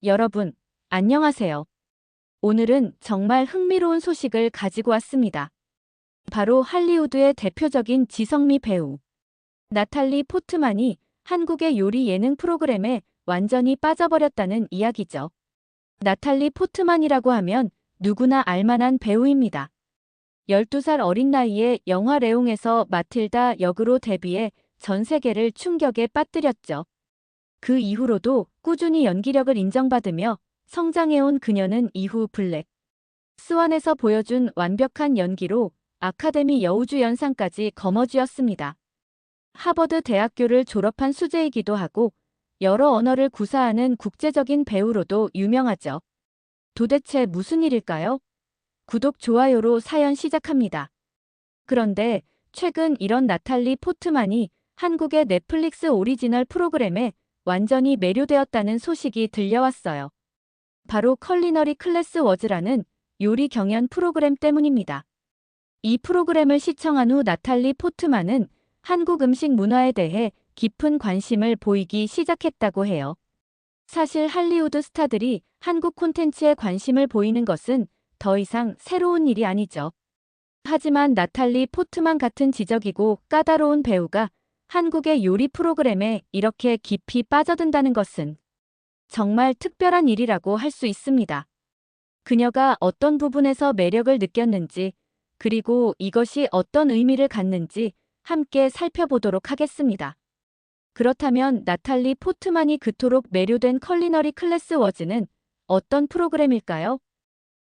여러분, 안녕하세요. 오늘은 정말 흥미로운 소식을 가지고 왔습니다. 바로 할리우드의 대표적인 지성미 배우, 나탈리 포트만이 한국의 요리 예능 프로그램에 완전히 빠져버렸다는 이야기죠. 나탈리 포트만이라고 하면 누구나 알만한 배우입니다. 12살 어린 나이에 영화 레옹에서 마틸다 역으로 데뷔해 전 세계를 충격에 빠뜨렸죠. 그 이후로도 꾸준히 연기력을 인정받으며 성장해온 그녀는 이후 블랙 스완에서 보여준 완벽한 연기로 아카데미 여우주연상까지 거머쥐었습니다. 하버드 대학교를 졸업한 수재이기도 하고 여러 언어를 구사하는 국제적인 배우로도 유명하죠. 도대체 무슨 일일까요? 구독, 좋아요로 사연 시작합니다. 그런데 최근 이런 나탈리 포트만이 한국의 넷플릭스 오리지널 프로그램에 완전히 매료되었다는 소식이 들려왔어요. 바로 컬리너리 클래스 워즈라는 요리 경연 프로그램 때문입니다. 이 프로그램을 시청한 후 나탈리 포트만은 한국 음식 문화에 대해 깊은 관심을 보이기 시작했다고 해요. 사실 할리우드 스타들이 한국 콘텐츠에 관심을 보이는 것은 더 이상 새로운 일이 아니죠. 하지만 나탈리 포트만 같은 지적이고 까다로운 배우가 한국의 요리 프로그램에 이렇게 깊이 빠져든다는 것은 정말 특별한 일이라고 할 수 있습니다. 그녀가 어떤 부분에서 매력을 느꼈는지, 그리고 이것이 어떤 의미를 갖는지 함께 살펴보도록 하겠습니다. 그렇다면 나탈리 포트만이 그토록 매료된 컬리너리 클래스 워즈는 어떤 프로그램일까요?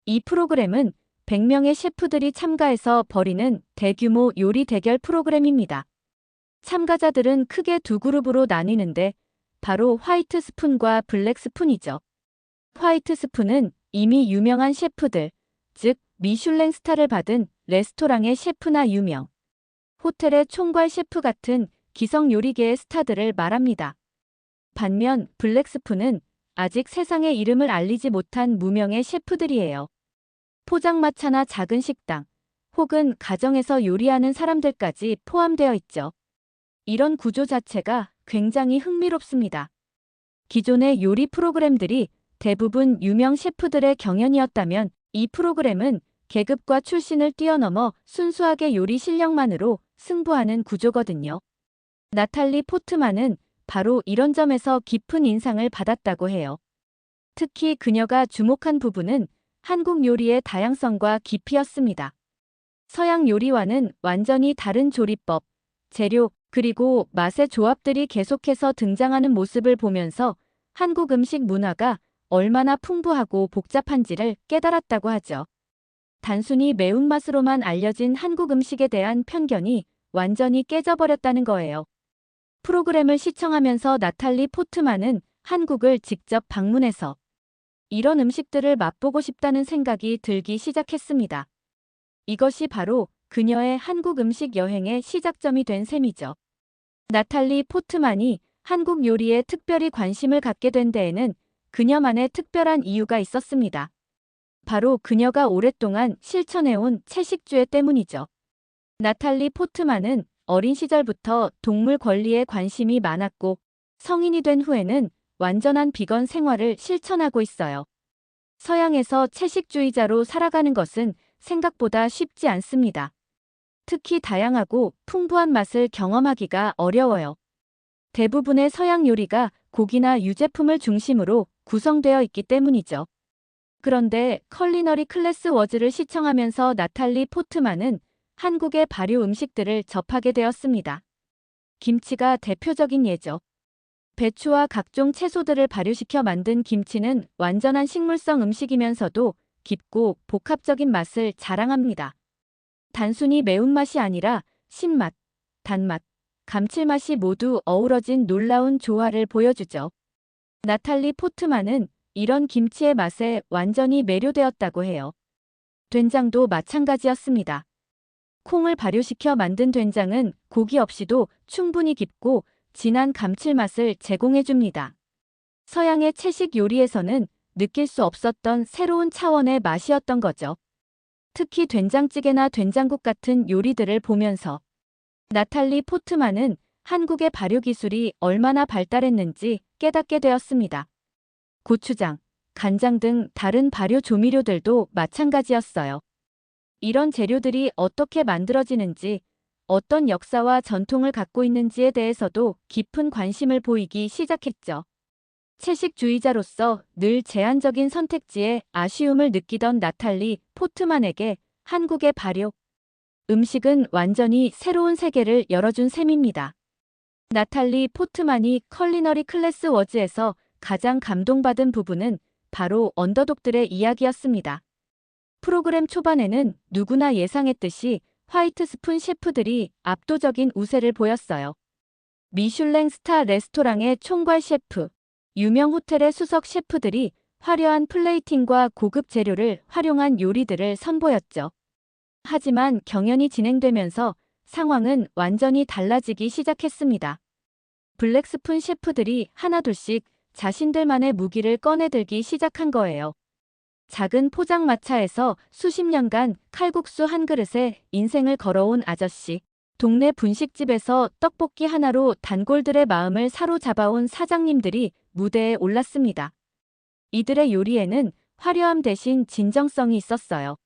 이 프로그램은 100명의 셰프들이 참가해서 벌이는 대규모 요리 대결 프로그램입니다. 참가자들은 크게 두 그룹으로 나뉘는데 바로 화이트 스푼과 블랙 스푼이죠. 화이트 스푼은 이미 유명한 셰프들, 즉 미슐랭 스타를 받은 레스토랑의 셰프나 유명, 호텔의 총괄 셰프 같은 기성 요리계의 스타들을 말합니다. 반면 블랙 스푼은 아직 세상에 이름을 알리지 못한 무명의 셰프들이에요. 포장마차나 작은 식당, 혹은 가정에서 요리하는 사람들까지 포함되어 있죠. 이런 구조 자체가 굉장히 흥미롭습니다. 기존의 요리 프로그램들이 대부분 유명 셰프들의 경연이었다면 이 프로그램은 계급과 출신을 뛰어넘어 순수하게 요리 실력만으로 승부하는 구조거든요. 나탈리 포트만은 바로 이런 점에서 깊은 인상을 받았다고 해요. 특히 그녀가 주목한 부분은 한국 요리의 다양성과 깊이였습니다. 서양 요리와는 완전히 다른 조리법, 재료, 그리고 맛의 조합들이 계속해서 등장하는 모습을 보면서 한국 음식 문화가 얼마나 풍부하고 복잡한지를 깨달았다고 하죠. 단순히 매운맛으로만 알려진 한국 음식에 대한 편견이 완전히 깨져버렸다는 거예요. 프로그램을 시청하면서 나탈리 포트만은 한국을 직접 방문해서 이런 음식들을 맛보고 싶다는 생각이 들기 시작했습니다. 이것이 바로 그녀의 한국 음식 여행의 시작점이 된 셈이죠. 나탈리 포트만이 한국 요리에 특별히 관심을 갖게 된 데에는 그녀만의 특별한 이유가 있었습니다. 바로 그녀가 오랫동안 실천해온 채식주의 때문이죠. 나탈리 포트만은 어린 시절부터 동물 권리에 관심이 많았고 성인이 된 후에는 완전한 비건 생활을 실천하고 있어요. 서양에서 채식주의자로 살아가는 것은 생각보다 쉽지 않습니다. 특히 다양하고 풍부한 맛을 경험하기가 어려워요. 대부분의 서양 요리가 고기나 유제품을 중심으로 구성되어 있기 때문이죠. 그런데 컬리너리 클래스 워즈를 시청하면서 나탈리 포트만은 한국의 발효 음식들을 접하게 되었습니다. 김치가 대표적인 예죠. 배추와 각종 채소들을 발효시켜 만든 김치는 완전한 식물성 음식이면서도 깊고 복합적인 맛을 자랑합니다. 단순히 매운맛이 아니라 신맛, 단맛, 감칠맛이 모두 어우러진 놀라운 조화를 보여주죠. 나탈리 포트만은 이런 김치의 맛에 완전히 매료되었다고 해요. 된장도 마찬가지였습니다. 콩을 발효시켜 만든 된장은 고기 없이도 충분히 깊고 진한 감칠맛을 제공해줍니다. 서양의 채식 요리에서는 느낄 수 없었던 새로운 차원의 맛이었던 거죠. 특히 된장찌개나 된장국 같은 요리들을 보면서 나탈리 포트만은 한국의 발효 기술이 얼마나 발달했는지 깨닫게 되었습니다. 고추장, 간장 등 다른 발효 조미료들도 마찬가지였어요. 이런 재료들이 어떻게 만들어지는지, 어떤 역사와 전통을 갖고 있는지에 대해서도 깊은 관심을 보이기 시작했죠. 채식주의자로서 늘 제한적인 선택지에 아쉬움을 느끼던 나탈리 포트만에게 한국의 발효 음식은 완전히 새로운 세계를 열어준 셈입니다. 나탈리 포트만이 컬리너리 클래스 워즈에서 가장 감동받은 부분은 바로 언더독들의 이야기였습니다. 프로그램 초반에는 누구나 예상했듯이 화이트 스푼 셰프들이 압도적인 우세를 보였어요. 미슐랭 스타 레스토랑의 총괄 셰프, 유명 호텔의 수석 셰프들이 화려한 플레이팅과 고급 재료를 활용한 요리들을 선보였죠. 하지만 경연이 진행되면서 상황은 완전히 달라지기 시작했습니다. 블랙스푼 셰프들이 하나둘씩 자신들만의 무기를 꺼내들기 시작한 거예요. 작은 포장마차에서 수십 년간 칼국수 한 그릇에 인생을 걸어온 아저씨, 동네 분식집에서 떡볶이 하나로 단골들의 마음을 사로잡아온 사장님들이 무대에 올랐습니다. 이들의 요리에는 화려함 대신 진정성이 있었어요.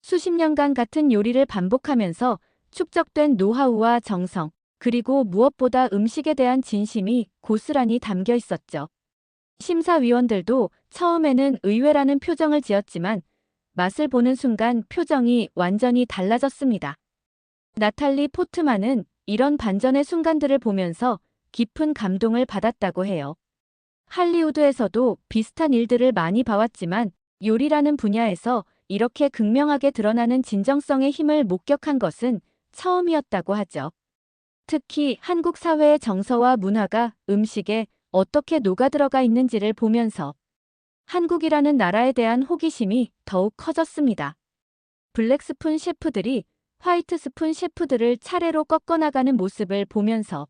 수십 년간 같은 요리를 반복하면서 축적된 노하우와 정성, 그리고 무엇보다 음식에 대한 진심이 고스란히 담겨 있었죠. 심사위원들도 처음에는 의외라는 표정을 지었지만 맛을 보는 순간 표정이 완전히 달라졌습니다. 나탈리 포트만은 이런 반전의 순간들을 보면서 깊은 감동을 받았다고 해요. 할리우드에서도 비슷한 일들을 많이 봐왔지만 요리라는 분야에서 이렇게 극명하게 드러나는 진정성의 힘을 목격한 것은 처음이었다고 하죠. 특히 한국 사회의 정서와 문화가 음식에 어떻게 녹아들어가 있는지를 보면서 한국이라는 나라에 대한 호기심이 더욱 커졌습니다. 블랙스푼 셰프들이 화이트 스푼 셰프들을 차례로 꺾어나가는 모습을 보면서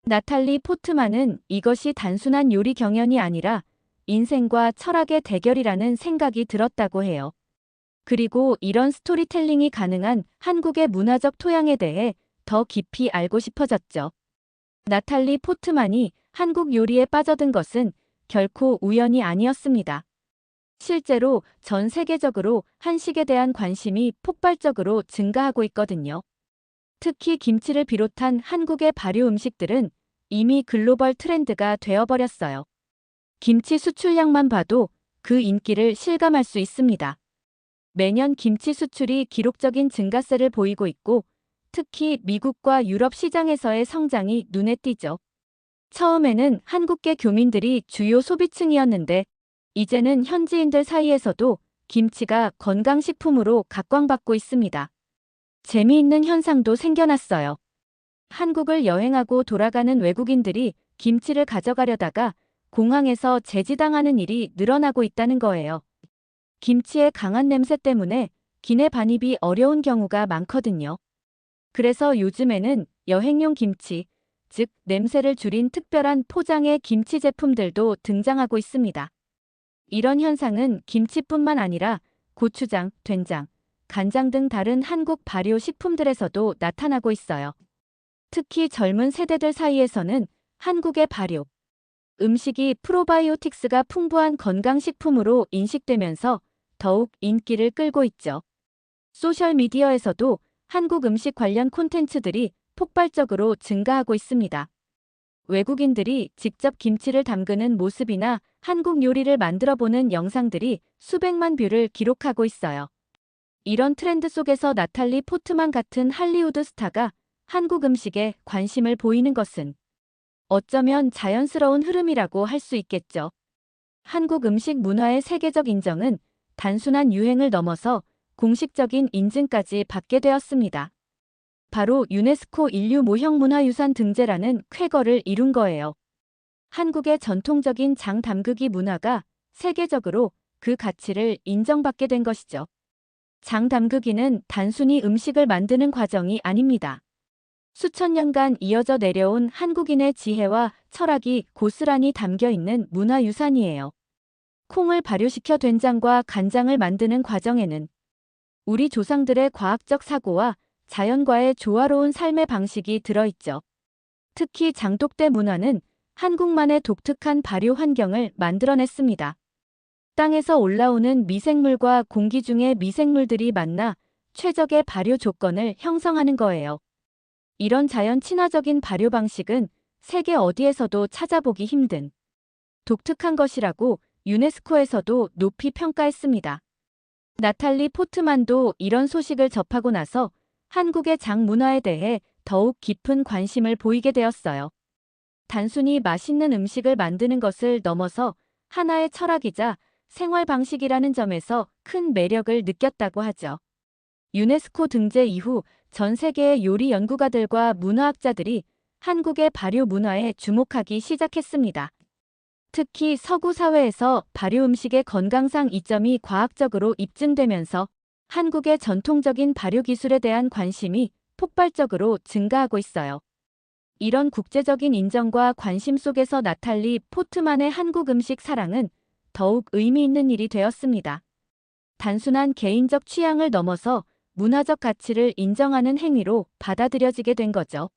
나탈리 포트만은 이것이 단순한 요리 경연이 아니라 인생과 철학의 대결이라는 생각이 들었다고 해요. 그리고 이런 스토리텔링이 가능한 한국의 문화적 토양에 대해 더 깊이 알고 싶어졌죠. 나탈리 포트만이 한국 요리에 빠져든 것은 결코 우연이 아니었습니다. 실제로 전 세계적으로 한식에 대한 관심이 폭발적으로 증가하고 있거든요. 특히 김치를 비롯한 한국의 발효 음식들은 이미 글로벌 트렌드가 되어버렸어요. 김치 수출량만 봐도 그 인기를 실감할 수 있습니다. 매년 김치 수출이 기록적인 증가세를 보이고 있고 특히 미국과 유럽 시장에서의 성장이 눈에 띄죠. 처음에는 한국계 교민들이 주요 소비층이었는데 이제는 현지인들 사이에서도 김치가 건강식품으로 각광받고 있습니다. 재미있는 현상도 생겨났어요. 한국을 여행하고 돌아가는 외국인들이 김치를 가져가려다가 공항에서 제지당하는 일이 늘어나고 있다는 거예요. 김치의 강한 냄새 때문에 기내 반입이 어려운 경우가 많거든요. 그래서 요즘에는 여행용 김치, 즉 냄새를 줄인 특별한 포장의 김치 제품들도 등장하고 있습니다. 이런 현상은 김치뿐만 아니라 고추장, 된장, 간장 등 다른 한국 발효 식품들에서도 나타나고 있어요. 특히 젊은 세대들 사이에서는 한국의 발효 음식이 프로바이오틱스가 풍부한 건강식품으로 인식되면서 더욱 인기를 끌고 있죠. 소셜미디어에서도 한국 음식 관련 콘텐츠들이 폭발적으로 증가하고 있습니다. 외국인들이 직접 김치를 담그는 모습이나 한국 요리를 만들어보는 영상들이 수백만 뷰를 기록하고 있어요. 이런 트렌드 속에서 나탈리 포트만 같은 할리우드 스타가 한국 음식에 관심을 보이는 것은 어쩌면 자연스러운 흐름이라고 할 수 있겠죠. 한국 음식 문화의 세계적 인정은 단순한 유행을 넘어서 공식적인 인증까지 받게 되었습니다. 바로 유네스코 인류 모형문화유산 등재라는 쾌거를 이룬 거예요. 한국의 전통적인 장 담그기 문화가 세계적으로 그 가치를 인정받게 된 것이죠. 장 담그기는 단순히 음식을 만드는 과정이 아닙니다. 수천 년간 이어져 내려온 한국인의 지혜와 철학이 고스란히 담겨 있는 문화유산이에요. 콩을 발효시켜 된장과 간장을 만드는 과정에는 우리 조상들의 과학적 사고와 자연과의 조화로운 삶의 방식이 들어있죠. 특히 장독대 문화는 한국만의 독특한 발효 환경을 만들어냈습니다. 땅에서 올라오는 미생물과 공기 중의 미생물들이 만나 최적의 발효 조건을 형성하는 거예요. 이런 자연 친화적인 발효 방식은 세계 어디에서도 찾아보기 힘든 독특한 것이라고 유네스코에서도 높이 평가했습니다. 나탈리 포트만도 이런 소식을 접하고 나서 한국의 장 문화에 대해 더욱 깊은 관심을 보이게 되었어요. 단순히 맛있는 음식을 만드는 것을 넘어서 하나의 철학이자 생활 방식이라는 점에서 큰 매력을 느꼈다고 하죠. 유네스코 등재 이후 전 세계의 요리 연구가들과 문화학자들이 한국의 발효 문화에 주목하기 시작했습니다. 특히 서구 사회에서 발효 음식의 건강상 이점이 과학적으로 입증되면서 한국의 전통적인 발효 기술에 대한 관심이 폭발적으로 증가하고 있어요. 이런 국제적인 인정과 관심 속에서 나탈리 포트만의 한국 음식 사랑은 더욱 의미 있는 일이 되었습니다. 단순한 개인적 취향을 넘어서 문화적 가치를 인정하는 행위로 받아들여지게 된 거죠.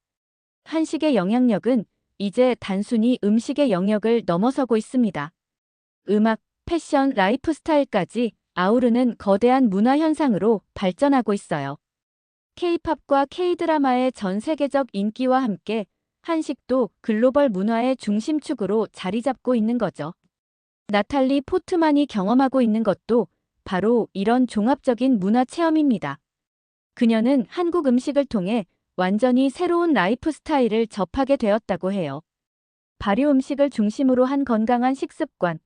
한식의 영향력은 이제 단순히 음식의 영역을 넘어서고 있습니다. 음악, 패션, 라이프 스타일까지 아우르는 거대한 문화 현상으로 발전하고 있어요. K-팝과 K-드라마의 전 세계적 인기와 함께 한식도 글로벌 문화의 중심축으로 자리 잡고 있는 거죠. 나탈리 포트만이 경험하고 있는 것도 바로 이런 종합적인 문화 체험입니다. 그녀는 한국 음식을 통해 완전히 새로운 라이프 스타일을 접하게 되었다고 해요. 발효 음식을 중심으로 한 건강한 식습관,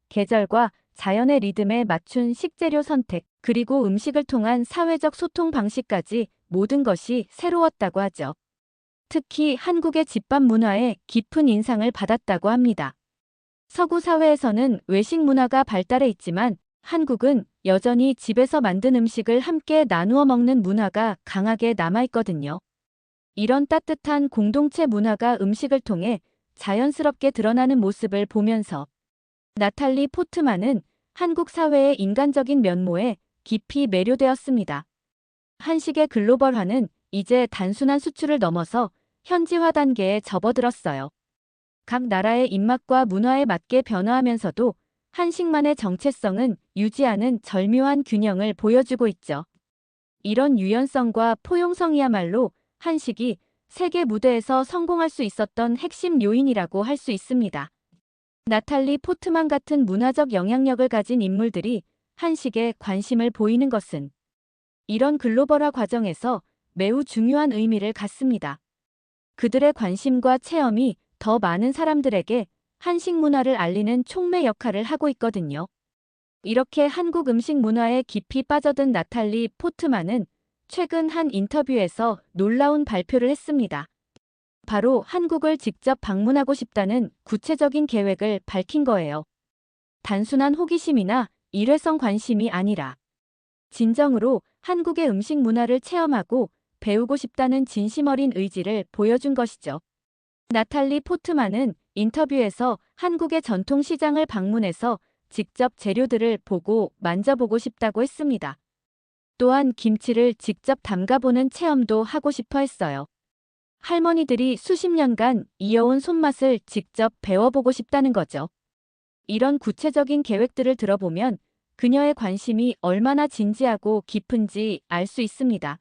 계절과 자연의 리듬에 맞춘 식재료 선택, 그리고 음식을 통한 사회적 소통 방식까지 모든 것이 새로웠다고 하죠. 특히 한국의 집밥 문화에 깊은 인상을 받았다고 합니다. 서구 사회에서는 외식 문화가 발달해 있지만 한국은 여전히 집에서 만든 음식을 함께 나누어 먹는 문화가 강하게 남아있거든요. 이런 따뜻한 공동체 문화가 음식을 통해 자연스럽게 드러나는 모습을 보면서 나탈리 포트만은 한국 사회의 인간적인 면모에 깊이 매료되었습니다. 한식의 글로벌화는 이제 단순한 수출을 넘어서 현지화 단계에 접어들었어요. 각 나라의 입맛과 문화에 맞게 변화하면서도 한식만의 정체성은 유지하는 절묘한 균형을 보여주고 있죠. 이런 유연성과 포용성이야말로 한식이 세계 무대에서 성공할 수 있었던 핵심 요인이라고 할 수 있습니다. 나탈리 포트만 같은 문화적 영향력을 가진 인물들이 한식에 관심을 보이는 것은 이런 글로벌화 과정에서 매우 중요한 의미를 갖습니다. 그들의 관심과 체험이 더 많은 사람들에게 한식 문화를 알리는 촉매 역할을 하고 있거든요. 이렇게 한국 음식 문화에 깊이 빠져든 나탈리 포트만은 최근 한 인터뷰에서 놀라운 발표를 했습니다. 바로 한국을 직접 방문하고 싶다는 구체적인 계획을 밝힌 거예요. 단순한 호기심이나 일회성 관심이 아니라 진정으로 한국의 음식 문화를 체험하고 배우고 싶다는 진심 어린 의지를 보여준 것이죠. 나탈리 포트만은 인터뷰에서 한국의 전통 시장을 방문해서 직접 재료들을 보고 만져보고 싶다고 했습니다. 또한 김치를 직접 담가보는 체험도 하고 싶어 했어요. 할머니들이 수십 년간 이어온 손맛을 직접 배워보고 싶다는 거죠. 이런 구체적인 계획들을 들어보면 그녀의 관심이 얼마나 진지하고 깊은지 알 수 있습니다.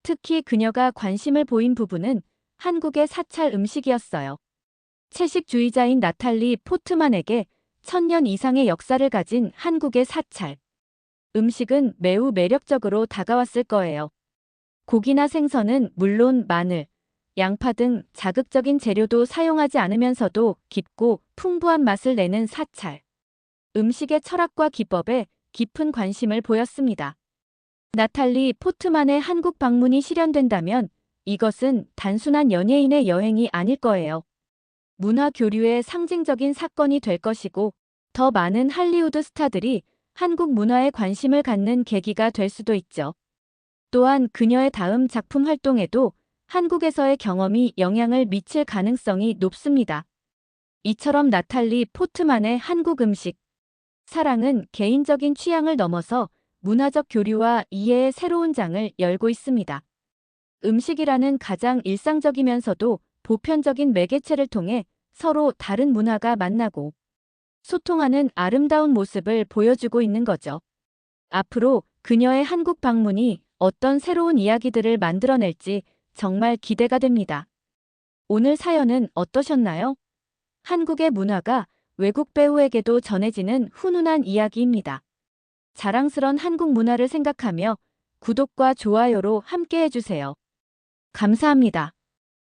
특히 그녀가 관심을 보인 부분은 한국의 사찰 음식이었어요. 채식주의자인 나탈리 포트만에게 1000년 이상의 역사를 가진 한국의 사찰 음식은 매우 매력적으로 다가왔을 거예요. 고기나 생선은 물론 마늘, 양파 등 자극적인 재료도 사용하지 않으면서도 깊고 풍부한 맛을 내는 사찰 음식의 철학과 기법에 깊은 관심을 보였습니다. 나탈리 포트만의 한국 방문이 실현된다면 이것은 단순한 연예인의 여행이 아닐 거예요. 문화 교류의 상징적인 사건이 될 것이고 더 많은 할리우드 스타들이 한국 문화에 관심을 갖는 계기가 될 수도 있죠. 또한 그녀의 다음 작품 활동에도 한국에서의 경험이 영향을 미칠 가능성이 높습니다. 이처럼 나탈리 포트만의 한국 음식 사랑은 개인적인 취향을 넘어서 문화적 교류와 이해의 새로운 장을 열고 있습니다. 음식이라는 가장 일상적이면서도 보편적인 매개체를 통해 서로 다른 문화가 만나고 소통하는 아름다운 모습을 보여주고 있는 거죠. 앞으로 그녀의 한국 방문이 어떤 새로운 이야기들을 만들어낼지 정말 기대가 됩니다. 오늘 사연은 어떠셨나요? 한국의 문화가 외국 배우에게도 전해지는 훈훈한 이야기입니다. 자랑스런 한국 문화를 생각하며 구독과 좋아요로 함께 해주세요. 감사합니다.